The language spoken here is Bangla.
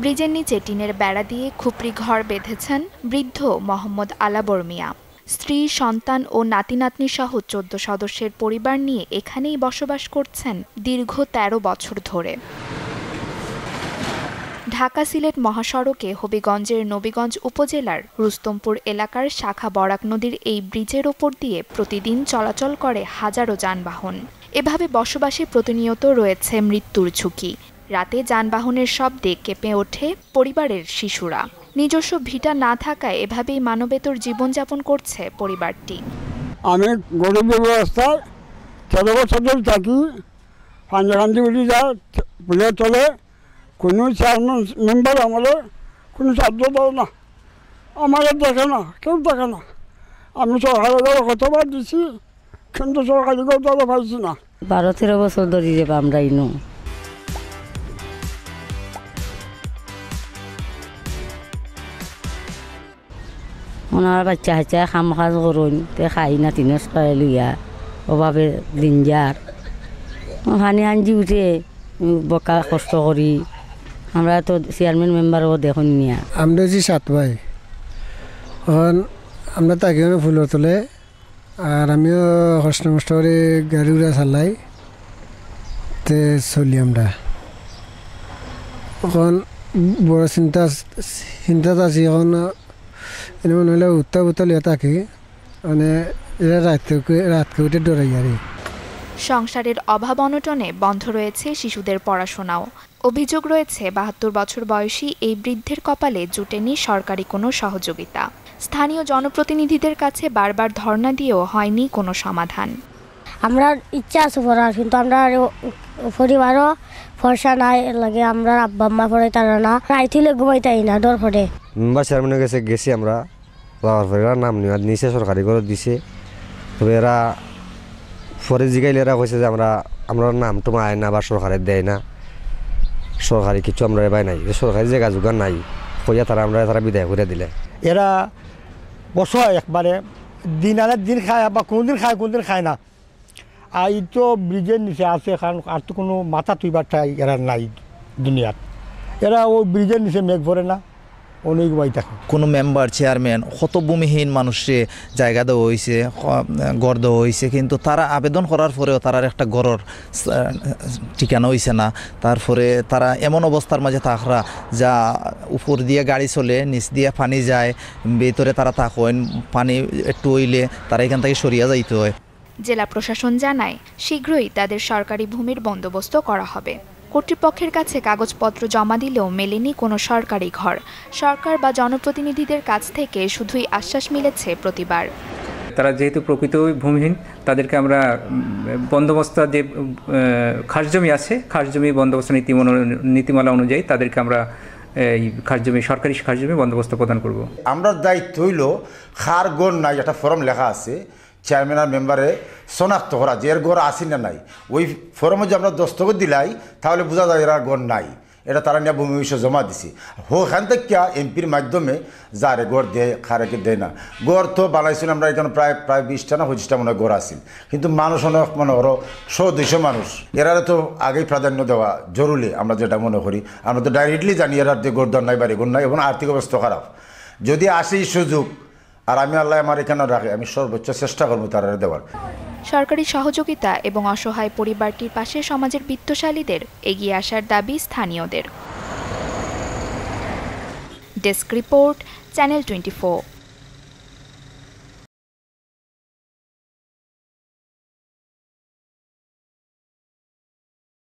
ব্রিজের নিচে টিনের বেড়া দিয়ে খুপড়ি ঘর বেঁধেছেন বৃদ্ধ মোহাম্মদ আলাবর মিয়া। স্ত্রী, সন্তান ও নাতি-নাতনি সহ ১৪ সদস্যের পরিবার নিয়ে এখানেই বসবাস করছেন দীর্ঘ ১৩ বছর ধরে। ঢাকা-সিলেট মহাসড়কে হবিগঞ্জের নবীগঞ্জ উপজেলার রুস্তমপুর এলাকার শাখা বরাক নদীর এই ব্রিজের ওপর দিয়ে প্রতিদিন চলাচল করে হাজারো যানবাহন। এভাবে বসবাসে প্রতিনিয়ত রয়েছে মৃত্যুর ঝুঁকি। রাতে যানবাহনের শব্দে কেঁপে ওঠে পরিবারের শিশুরা। নিজস্ব ভিটা না থাকায় এভাবেই মানবেতর জীবনযাপন করছে পরিবারটি। আমি গরিব অবস্থায় ১৩ বছর ধরে থাকি। পাঞ্জাকান্দি উঠে যায় পুলিশ চলে, কোনো চেয়ারম্যান মেম্বার আমাদের কোনো সাহায্য দেয় না, আমাদের দেখে না, কেউ দেখে না। আমি সরকারের দ্বারা কতবার দিছি, কিন্তু সরকারি দ্বারা পাইছি না। ১২-১৩ বছর ধরে যাবো আমরা ইনো। ওনারা বাচ্চা হাচ্চা খাম কাজ করুন, তে খাই না তিন খাই লইয়া অভাবে দিন যার হানি হাঞ্জি উঠে বকা কষ্ট করি। আমরা তো চেয়ারম্যান মেম্বারও দেখুন নিয়া। আমরা যে ৭ ভাই, এখন আমরা তাকে ফুলের তোলে, আর আমিও কষ্ট মষ্ট করে গাড়ি উড়া চালাই তে চলি। আমরা এখন বড় চিন্তা আছি। এখন এনে মনে হলে উত্তাল থাকি, মানে এরা রাতকে উঠে ডরাই আর। সংসারের অভাব অনটনে বন্ধ রয়েছে শিশুদের পড়াশোনাও। অভিযোগ রয়েছে ৭২ বছর বয়সী এই বৃদ্ধের কপালে জুটেনি সরকারি কোনো সহযোগিতা। স্থানীয় জনপ্রতিনিধিদের কাছে বারবার ধর্ণা দিয়েও হয়নি কোনো সমাধান। আমরা ইচ্ছা আছে পড়ার, কিন্তু আমরা পরিবারও ফর্সা নাই লাগে। আমরা আব্বা আম্মা পড়ে তারা না রাইতিলে ঘুমাইতাই না, ডর পড়ে। মেম্বার চেয়ারম্যানের কাছে গেছি আমরা, যাওয়ার পরে এরা নাম নেওয়া নিচে সরকারি ঘর দিছে। তবে এরা পরে জিগাইলে এরা কইছে যে আমরা নাম তো আয় না বা সরকারের দেয় না, সরকারি কিছু আমরা এবার নাই, সরকারি জায়গা জোগাড় নাই কইয়া তারা বিদায় করে দিলে। এরা বছর একবারে দিন আনে দিন খায়, বা কোনদিন খায় কোনদিন খায় না। আর এই তো ব্রিজের নিচে আছে, কারণ আর তো কোনো মাথা তুইবার ঠাই এরা নাই দুনিয়াত। এরা ও ব্রিজের নিচে মেঘ ভরে না, অনেক বাই থাকে। কোনো মেম্বার চেয়ারম্যান হতভূমিহীন মানুষে জায়গা দেওয়া হয়েছে, ঘর দেওয়া হয়েছে, কিন্তু তারা আবেদন করার পরেও তারার একটা ঘরের ঠিকানা হয়েছে না। তারপরে তারা এমন অবস্থার মাঝে থাকরা যা উপর দিয়ে গাড়ি চলে, নিচ দিয়ে পানি যায়, ভেতরে তারা থাকেন, পানি একটু হইলে তারা এখান থেকে সরিয়ে যাইতে হয়। জেলা প্রশাসন জানায় শীঘ্রই তাদের সরকারি ভূমির বন্দোবস্ত করা হবে। কর্তৃপক্ষের কাছে কাগজপত্র জমা দিলেও মেলেনি কোনো সরকারি ঘর। সরকার বা জনপ্রতিনিধিদের কাছ থেকে শুধুই আশ্বাস মিলেছে প্রতিবার। তারা যেহেতু প্রকৃত ভূমিহীন, তাদেরকে আমরা বন্দোবস্ত যে খাস জমি আছে, খাস জমি বন্দোবস্ত নীতিমালা অনুযায়ী তাদেরকে আমরা এই খাস জমি, সরকারি খাস জমি বন্দোবস্ত প্রদান করব। আমরা দায়িত্ব হইল খার গড় নাই, একটা ফর্ম লেখা আছে, চেয়ারম্যান আর মেম্বারে শনাক্ত করা যে এর গড় আসি না নাই। ওই ফর্মে যে আমরা দস্তখত দিলাই তাহলে বোঝা যায় এরা গড় নাই, এটা তারা নিয়ে ভূমি বিষয় জমা দিছি। ওখান থেকে এমপির মাধ্যমে যারে গড় দেয় খারেকে দেয় না। গড় তো বানাইছিল আমরা এখানে প্রায় 20টা না 25টা মনে হয় গড় আসিল, কিন্তু মানুষ অনেক মনে করো 100-200 মানুষ। এরা তো আগেই প্রাধান্য দেওয়া জরুরি, আমরা যেটা মনে করি। আমরা তো ডাইরেক্টলি জানি এরার যে গড় দর নাই, বাড়ি গড় নাই, এবং আর্থিক অবস্থা খারাপ। যদি আসে এই সুযোগ, আর আমি আল্লাহ আমার এখানে রাখে, আমি সর্বোচ্চ চেষ্টা করবো তারা দেওয়ার। সরকারি সহযোগিতা এবং অসহায় পরিবারটির পাশে সমাজের বিত্তশালীদের এগিয়ে আসার দাবি স্থানীয়দের। Desk report, channel 24।